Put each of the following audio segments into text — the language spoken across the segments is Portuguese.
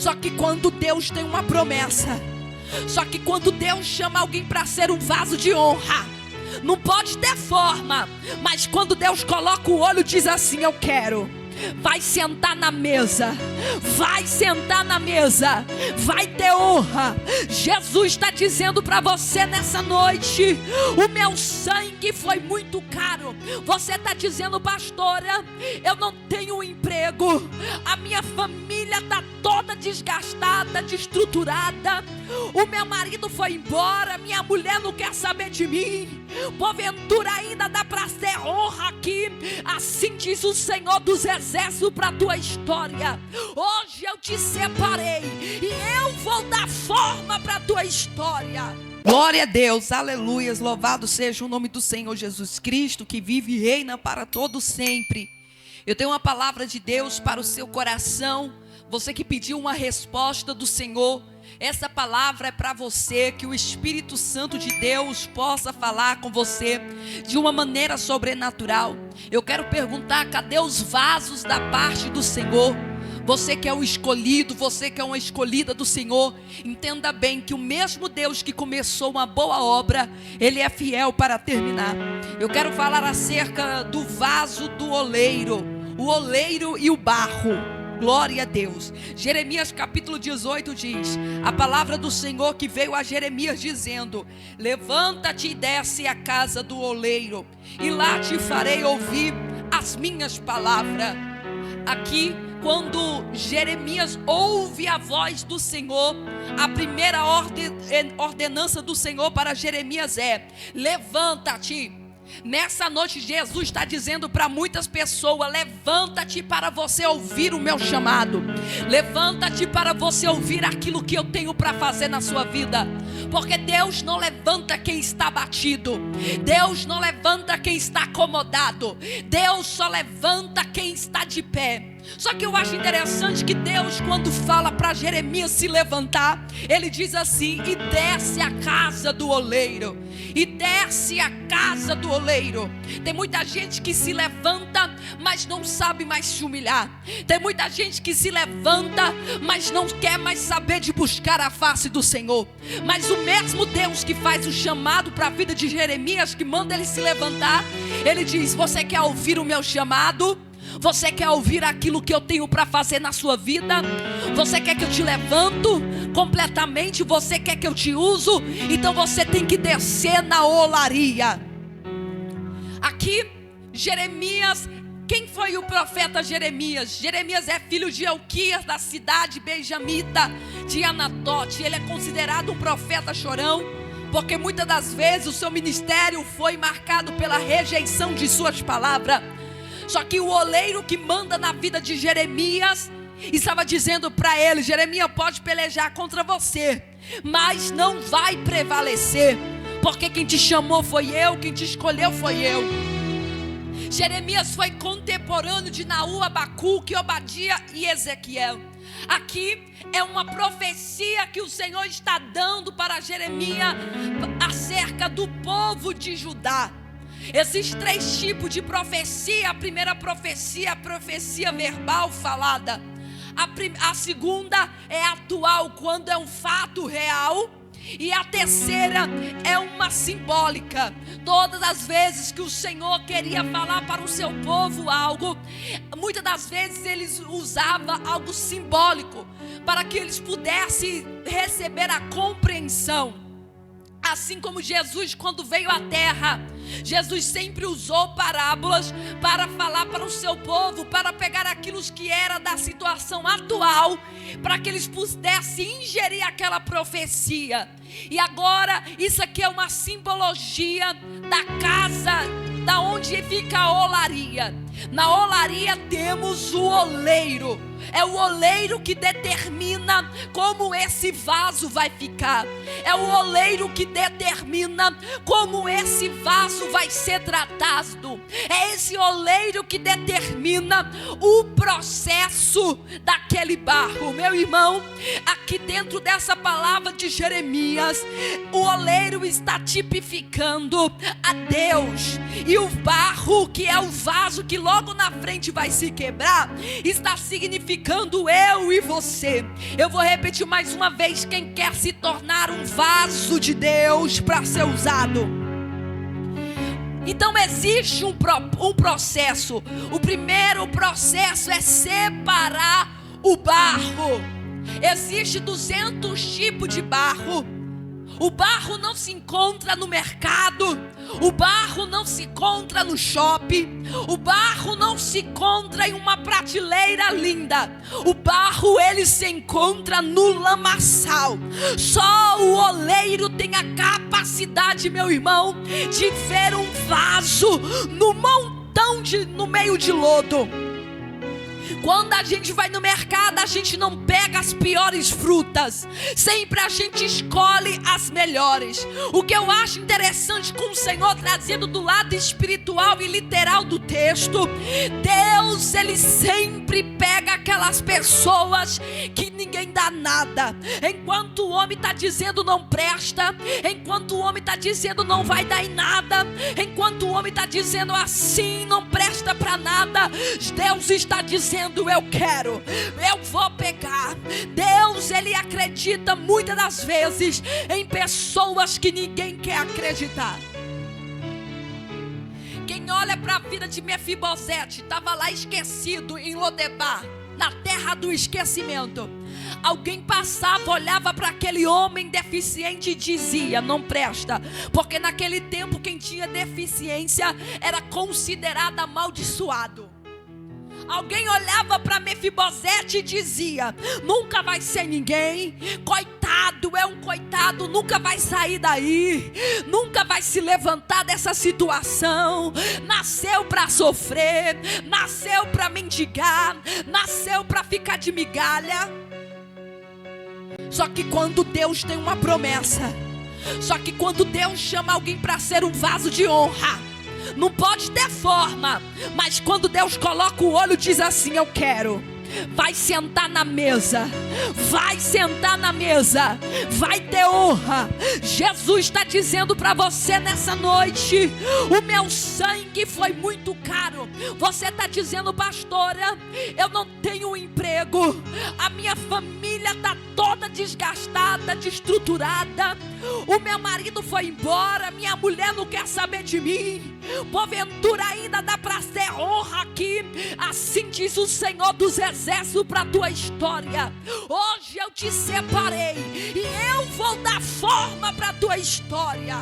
Só que quando Deus tem uma promessa, só que quando Deus chama alguém para ser um vaso de honra, não pode ter forma, mas quando Deus coloca o olho, diz assim: eu quero. Vai sentar na mesa, vai sentar na mesa, vai ter honra. Jesus está dizendo para você nessa noite: o meu sangue foi muito caro. Você está dizendo: pastora, eu não tenho emprego, a minha família está toda desgastada, destruturada, o meu marido foi embora, minha mulher não quer saber de mim. Porventura ainda dá para ser honra aqui. Assim diz o Senhor dos Exércitos para a tua história: hoje eu te separei e eu vou dar forma para a tua história. Glória a Deus, aleluias, louvado seja o nome do Senhor Jesus Cristo, que vive e reina para todo sempre. Eu tenho uma palavra de Deus para o seu coração. Você que pediu uma resposta do Senhor, essa palavra é para você. Que o Espírito Santo de Deus possa falar com você de uma maneira sobrenatural. Eu quero perguntar: cadê os vasos da parte do Senhor? Você que é o escolhido, você que é uma escolhida do Senhor, entenda bem que o mesmo Deus que começou uma boa obra, Ele é fiel para terminar. Eu quero falar acerca do vaso do oleiro, o oleiro e o barro. Glória a Deus. Jeremias capítulo 18 diz: a palavra do Senhor que veio a Jeremias dizendo: levanta-te e desce à casa do oleiro, e lá te farei ouvir as minhas palavras. Aqui, quando Jeremias ouve a voz do Senhor, a primeira ordenança do Senhor para Jeremias é: levanta-te. Nessa noite Jesus está dizendo para muitas pessoas: levanta-te para você ouvir o meu chamado, levanta-te para você ouvir aquilo que eu tenho para fazer na sua vida. Porque Deus não levanta quem está abatido, Deus não levanta quem está acomodado, Deus só levanta quem está de pé. Só que eu acho interessante que Deus, quando fala para Jeremias se levantar, Ele diz assim: e desce a casa do oleiro, e desce a casa do oleiro. Tem muita gente que se levanta, mas não sabe mais se humilhar. Tem muita gente que se levanta, mas não quer mais saber de buscar a face do Senhor. Mas o mesmo Deus que faz o chamado para a vida de Jeremias, que manda ele se levantar, Ele diz: você quer ouvir o meu chamado? Você quer ouvir aquilo que eu tenho para fazer na sua vida? Você quer que eu te levanto completamente? Você quer que eu te uso? Então você tem que descer na olaria. Aqui, Jeremias, quem foi o profeta Jeremias? Jeremias é filho de Elquias, da cidade benjamita de Anatote. Ele é considerado um profeta chorão, porque muitas das vezes o seu ministério foi marcado pela rejeição de suas palavras. Só que o oleiro que manda na vida de Jeremias estava dizendo para ele: Jeremias, pode pelejar contra você, mas não vai prevalecer, porque quem te chamou foi eu, quem te escolheu foi eu. Jeremias foi contemporâneo de Naú, Abacuque, Obadia e Ezequiel. Aqui é uma profecia que o Senhor está dando para Jeremias acerca do povo de Judá. Existem 3 tipos de profecia. A primeira profecia é a profecia verbal falada. A segunda é atual, quando é um fato real. E a terceira é uma simbólica. Todas as vezes que o Senhor queria falar para o seu povo algo, muitas das vezes eles usavam algo simbólico, para que eles pudessem receber a compreensão. Assim como Jesus, quando veio à terra, Jesus sempre usou parábolas para falar para o seu povo, para pegar aquilo que era da situação atual, para que eles pudessem ingerir aquela profecia. E agora, isso aqui é uma simbologia da casa, da onde fica a olaria. Na olaria temos o oleiro. É o oleiro que determina como esse vaso vai ficar. É o oleiro que determina como esse vaso vai ser tratado. É esse oleiro que determina o processo daquele barro. Meu irmão, aqui dentro dessa palavra de Jeremias, o oleiro está tipificando a Deus. E o barro, que é o vaso que logo na frente vai se quebrar, está significando eu e você. Eu vou repetir mais uma vez: quem quer se tornar um vaso de Deus para ser usado. Então existe um processo. O primeiro processo é separar o barro. Existe 200 tipos de barro. O barro não se encontra no mercado. O barro não se encontra no shopping. O barro não se encontra em uma prateleira linda. O barro, ele se encontra no lamaçal. Só o oleiro tem a capacidade, meu irmão, de ver um vaso no meio de lodo. Quando a gente vai no mercado, a gente não pega as piores frutas. Sempre a gente escolhe as melhores. O que eu acho interessante com o Senhor, trazendo do lado espiritual e literal do texto, Deus, ele sempre pega aquelas pessoas que ninguém dá nada. Enquanto o homem está dizendo não presta, enquanto o homem está dizendo não vai dar em nada, enquanto o homem está dizendo assim, não presta para nada, Deus está dizendo: eu quero, eu vou pegar. Deus, ele acredita muitas das vezes em pessoas que ninguém quer acreditar. Quem olha para a vida de Mefibosete, estava lá esquecido em Lodebar, na terra do esquecimento. Alguém passava, olhava para aquele homem deficiente e dizia: não presta. Porque naquele tempo quem tinha deficiência era considerado amaldiçoado. Alguém olhava para Mefibosete e dizia: nunca vai ser ninguém, coitado, é um coitado, nunca vai sair daí, nunca vai se levantar dessa situação, nasceu para sofrer, nasceu para mendigar, nasceu para ficar de migalha. Só que quando Deus tem uma promessa, só que quando Deus chama alguém para ser um vaso de honra, não pode ter forma, mas quando Deus coloca o olho, diz assim: eu quero. Vai sentar na mesa, vai sentar na mesa, vai ter honra. Jesus está dizendo para você nessa noite: o meu sangue foi muito caro. Você está dizendo: pastora, eu não tenho emprego, a minha família está toda desgastada, destruturada, o meu marido foi embora, minha mulher não quer saber de mim, porventura ainda dá para ser honra aqui. Assim diz o Senhor dos Exércitos para a tua história: hoje eu te separei e eu vou dar forma para a tua história.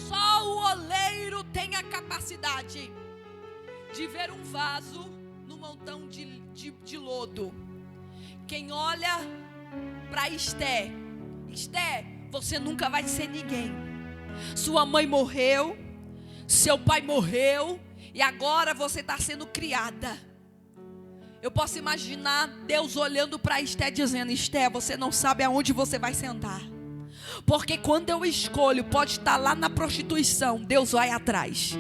Só o oleiro tem a capacidade de ver um vaso no montão de lodo. Quem olha para Esté, você nunca vai ser ninguém. Sua mãe morreu, seu pai morreu, e agora você está sendo criada. Eu posso imaginar Deus olhando para Esté dizendo: Esté, você não sabe aonde você vai sentar. Porque quando eu escolho, pode estar lá na prostituição, Deus vai atrás.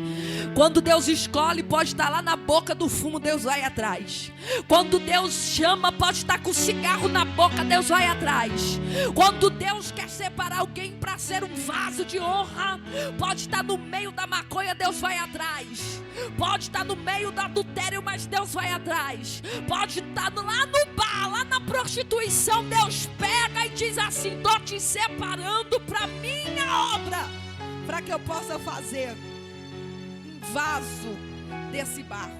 Quando Deus escolhe, pode estar lá na boca do fumo, Deus vai atrás. Quando Deus chama, pode estar com cigarro na boca, Deus vai atrás. Quando Deus quer separar alguém para ser um vaso de honra, pode estar no meio da maconha, Deus vai atrás. Pode estar no meio do adultério, mas Deus vai atrás. Pode estar lá no bar, lá na prostituição, Deus pega e diz assim: estou te separando para minha obra, para que eu possa fazer um vaso desse barro.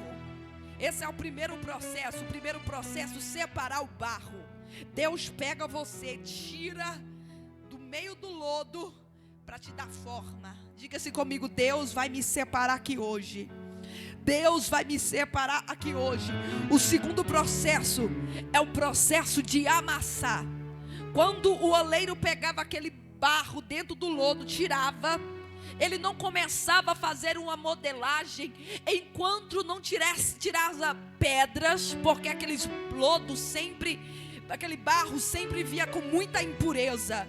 Esse é o primeiro processo, separar o barro. Deus pega você, tira do meio do lodo para te dar forma. Diga-se comigo: Deus vai me separar aqui hoje. Deus vai me separar aqui hoje. O segundo processo é o processo de amassar. Quando o oleiro pegava aquele barro dentro do lodo, tirava, ele não começava a fazer uma modelagem enquanto não tirava pedras, porque aquele barro sempre via com muita impureza.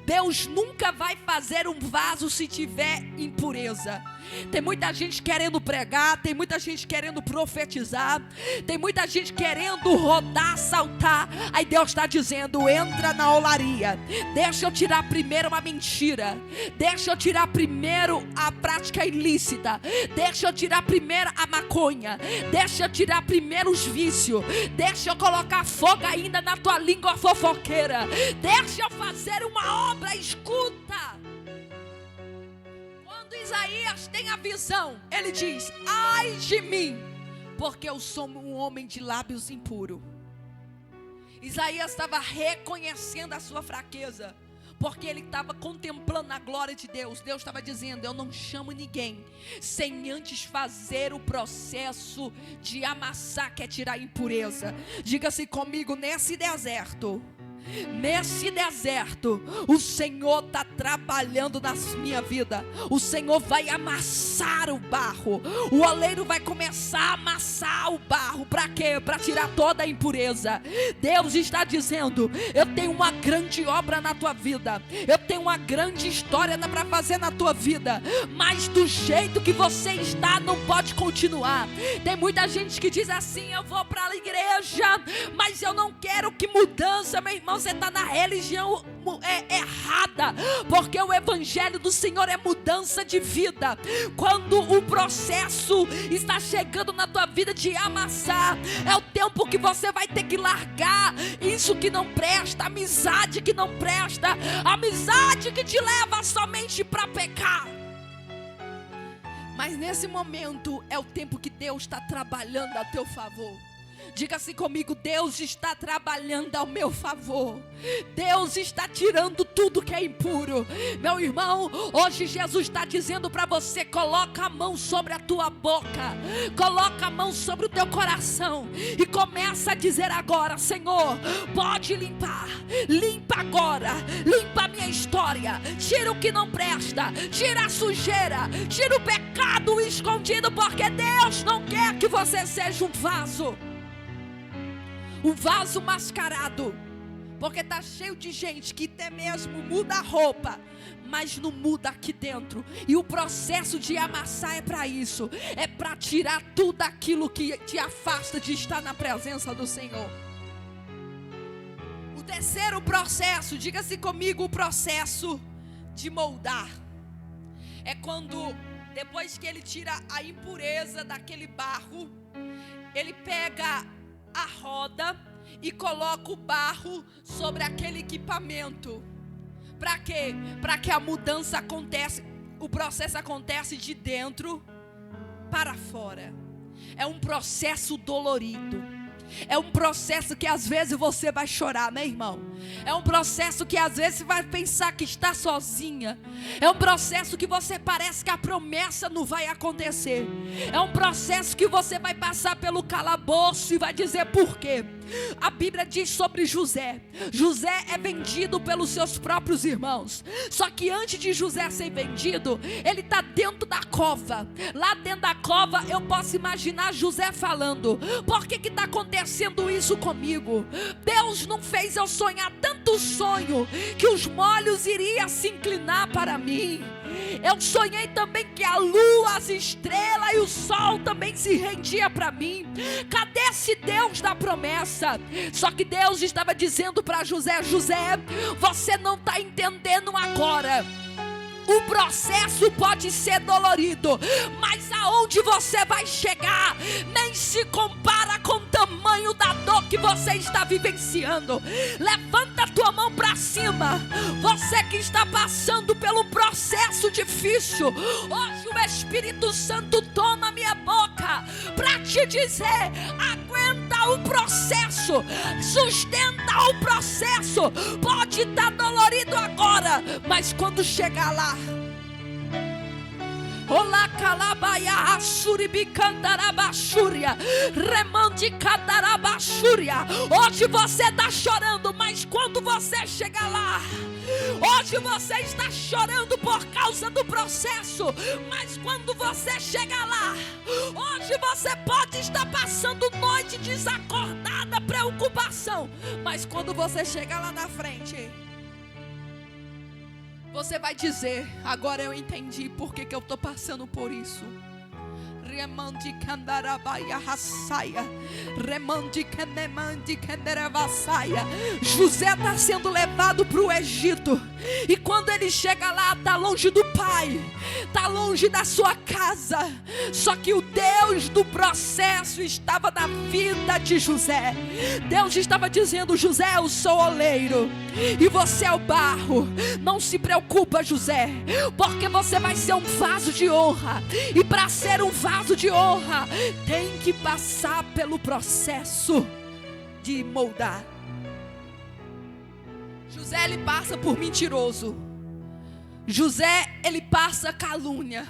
Deus nunca vai fazer um vaso se tiver impureza. Tem muita gente querendo pregar, tem muita gente querendo profetizar, tem muita gente querendo rodar, saltar. Aí Deus está dizendo: entra na olaria, deixa eu tirar primeiro uma mentira, deixa eu tirar primeiro a prática ilícita, deixa eu tirar primeiro a maconha, deixa eu tirar primeiro os vícios, deixa eu colocar fogo ainda na tua língua fofoqueira, deixa eu fazer uma obra. Escuta, quando Isaías tem a visão, ele diz: ai de mim, porque eu sou um homem de lábios impuros. Isaías estava reconhecendo a sua fraqueza, porque ele estava contemplando a glória de Deus. Deus estava dizendo: eu não chamo ninguém sem antes fazer o processo de amassar, que é tirar a impureza. Diga-se comigo: nesse deserto, o Senhor está trabalhando na minha vida. O Senhor vai amassar o barro. O oleiro vai começar a amassar o barro. Para quê? Para tirar toda a impureza. Deus está dizendo: eu tenho uma grande obra na tua vida, eu tenho uma grande história para fazer na tua vida, mas do jeito que você está não pode continuar. Tem muita gente que diz assim: eu vou para a igreja, mas eu não quero que mudança. Meu irmão, você está na religião errada, porque o evangelho do Senhor é mudança de vida. Quando o processo está chegando na tua vida de amassar, é o tempo que você vai ter que largar isso que não presta, amizade que não presta, amizade que te leva somente para pecar. Mas nesse momento é o tempo que Deus está trabalhando a teu favor. Diga-se comigo: Deus está trabalhando ao meu favor. Deus está tirando tudo que é impuro. Meu irmão, hoje Jesus está dizendo para você: coloca a mão sobre a tua boca, coloca a mão sobre o teu coração e começa a dizer agora: Senhor, pode limpar, limpa agora, limpa a minha história, tira o que não presta, tira a sujeira, tira o pecado escondido, porque Deus não quer que você seja um vaso mascarado, porque está cheio de gente que até mesmo muda a roupa, mas não muda aqui dentro. E o processo de amassar é para isso, é para tirar tudo aquilo que te afasta de estar na presença do Senhor. O terceiro processo, diga-se comigo, o processo de moldar. É quando, depois que ele tira a impureza daquele barro, ele pega a roda e coloca o barro sobre aquele equipamento. Para quê? Para que a mudança acontece, o processo acontece de dentro para fora. É um processo dolorido. É um processo que às vezes você vai chorar, né, irmão? É um processo que às vezes você vai pensar que está sozinha. É um processo que você parece que a promessa não vai acontecer. É um processo que você vai passar pelo calabouço e vai dizer: por quê? A Bíblia diz sobre José. José é vendido pelos seus próprios irmãos. Só que antes de José ser vendido, ele está dentro da cova. Lá dentro da cova eu posso imaginar José falando: por que está acontecendo isso comigo? Deus não fez eu sonhar tanto sonho que os molhos iriam se inclinar para mim. Eu sonhei também que a lua, as estrelas e o sol também se rendia para mim. Cadê esse Deus da promessa? Só que Deus estava dizendo para José: José, você não está entendendo agora. O processo pode ser dolorido, mas aonde você vai chegar nem se compara com o tamanho da dor que você está vivenciando. Levanta a tua mão para cima, você que está passando pelo processo difícil. Hoje o Espírito Santo toma minha boca para te dizer: aguenta o processo, sustenta o processo. Pode estar dolorido agora, mas quando chegar lá, olá calabaia assuribicandarabachúria remandicadarabachúria. Hoje você está chorando, mas quando você chegar lá, hoje você está chorando por causa do processo, mas quando você chegar lá, hoje você pode estar passando noite desacordada, preocupação, mas quando você chegar lá na frente, Você vai dizer: agora eu entendi por que eu estou passando por isso. Remandi candarabaia raçaia, remandi canemandi canderavaçaia. José está sendo levado para o Egito, e quando ele chega lá, está longe do pai, está longe da sua casa. Só que o Deus do processo estava na vida de José. Deus estava dizendo: José, eu sou oleiro e você é o barro. Não se preocupa, José, porque você vai ser um vaso de honra. E para ser um vaso de honra, tem que passar pelo processo de moldar. José, ele passa por mentiroso. José, ele passa calúnia.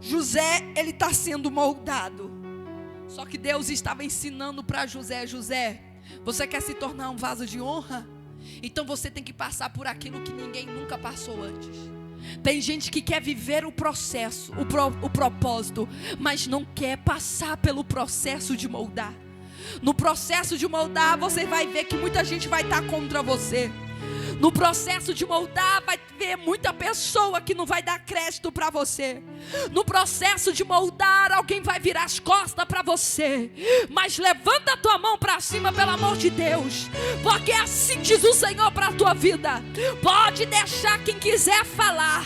José, ele está sendo moldado. Só que Deus estava ensinando para José: José, você quer se tornar um vaso de honra? Então você tem que passar por aquilo que ninguém nunca passou antes. Tem gente que quer viver o processo, o propósito, mas não quer passar pelo processo de moldar. No processo de moldar, você vai ver que muita gente vai estar contra você. No processo de moldar, vai ver muita pessoa que não vai dar crédito para você. No processo de moldar, alguém vai virar as costas para você. Mas levanta a tua mão para cima, pelo amor de Deus, porque assim diz o Senhor para a tua vida: pode deixar quem quiser falar,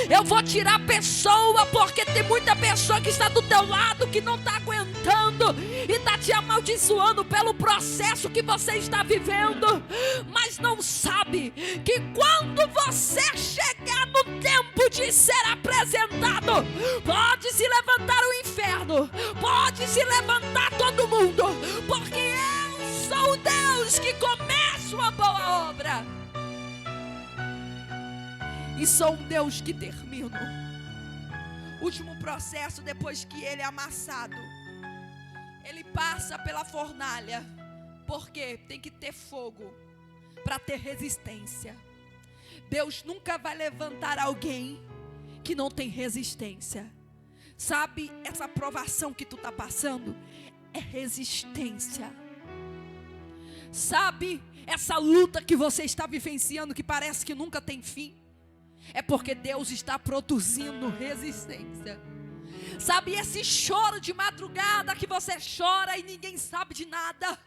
eu vou tirar a pessoa, porque tem muita pessoa que está do teu lado que não está aguentando e está te amaldiçoando pelo processo que você está vivendo, mas não sabe que quando você chegar no tempo de ser apresentado, pode se levantar o inferno, pode se levantar todo mundo, porque eu sou o Deus que começa uma boa obra e sou um Deus que termino. Último processo, depois que ele é amassado, ele passa pela fornalha, porque tem que ter fogo para ter resistência. Deus nunca vai levantar alguém que não tem resistência. Sabe, essa provação que tu está passando é resistência. Sabe, essa luta que você está vivenciando, que parece que nunca tem fim, é porque Deus está produzindo resistência. Sabe, esse choro de madrugada que você chora e ninguém sabe de nada,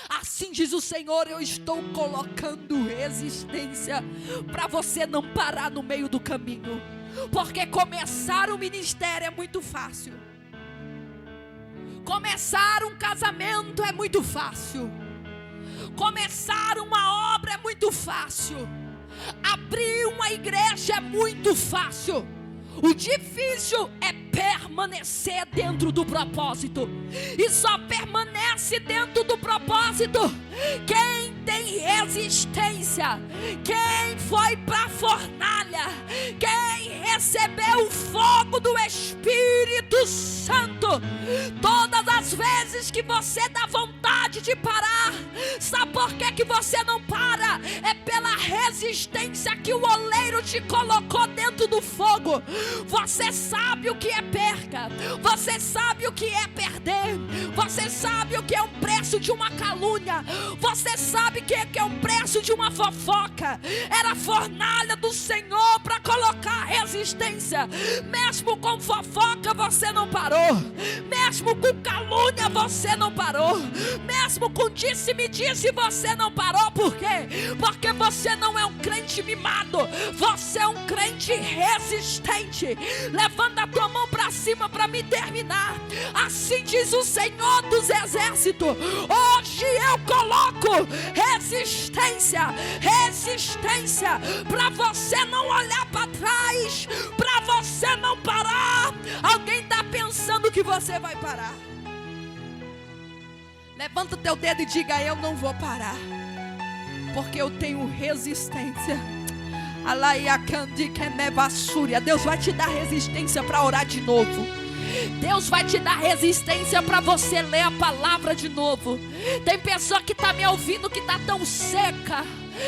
assim diz o Senhor: eu estou colocando resistência para você não parar no meio do caminho. Porque começar um ministério é muito fácil. Começar um casamento é muito fácil. Começar uma obra é muito fácil. Abrir uma igreja é muito fácil. O difícil é permanecer dentro do propósito. E só permanece dentro do propósito quem tem resistência, quem foi para a fornalha, quem recebeu o fogo do Espírito Santo. Todas as vezes que você dá vontade de parar, sabe por que você não para? É pela resistência que o oleiro te colocou dentro do fogo. Você sabe o que é perca, você sabe o que é perder, você sabe o que é o preço de uma calúnia, você sabe o que é o preço de uma fofoca. Era a fornalha do Senhor para colocar resistência. Mesmo com fofoca você não parou, mesmo com calúnia você não parou, mesmo com disse-me-disse você não parou. Por quê? Porque você não é um crente mimado, você é um crente resistente. Levanta a tua mão para cima para me terminar. Assim diz o Senhor dos Exércitos: hoje eu coloco resistência, resistência, para você não olhar para trás, para você não parar. Alguém está pensando que você vai parar? Levanta o teu dedo e diga: eu não vou parar, porque eu tenho resistência. Deus vai te dar resistência para orar de novo. Deus vai te dar resistência para você ler a palavra de novo. Tem pessoa que está me ouvindo que está tão seca,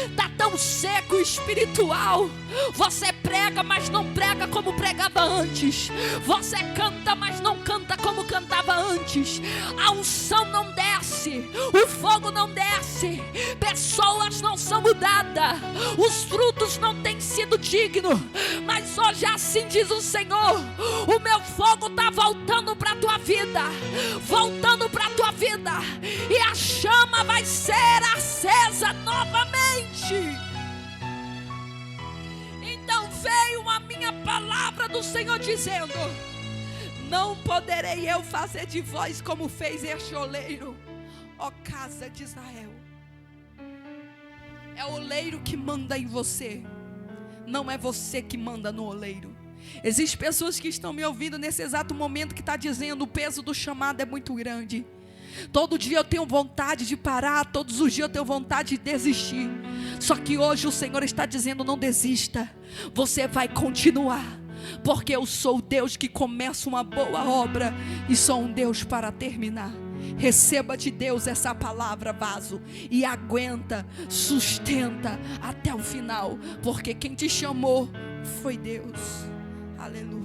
está tão seco espiritual. Você prega, mas não prega como pregava antes. Você canta, mas não canta como cantava antes. A unção não desce, o fogo não desce. Pessoas não são dada, os frutos não têm sido dignos, mas hoje assim diz o Senhor: o meu fogo está voltando para a tua vida, voltando para a tua vida, e a chama vai ser acesa novamente. Então veio a minha palavra do Senhor dizendo: não poderei eu fazer de vós como fez este oleiro, ó casa de Israel. É o oleiro que manda em você, não é você que manda no oleiro. Existem pessoas que estão me ouvindo nesse exato momento que está dizendo: o peso do chamado é muito grande. Todo dia eu tenho vontade de parar, todos os dias eu tenho vontade de desistir. Só que hoje o Senhor está dizendo: não desista, você vai continuar, porque eu sou o Deus que começa uma boa obra e sou um Deus para terminar. Receba de Deus essa palavra, vaso, e aguenta, sustenta até o final, porque quem te chamou foi Deus. Aleluia.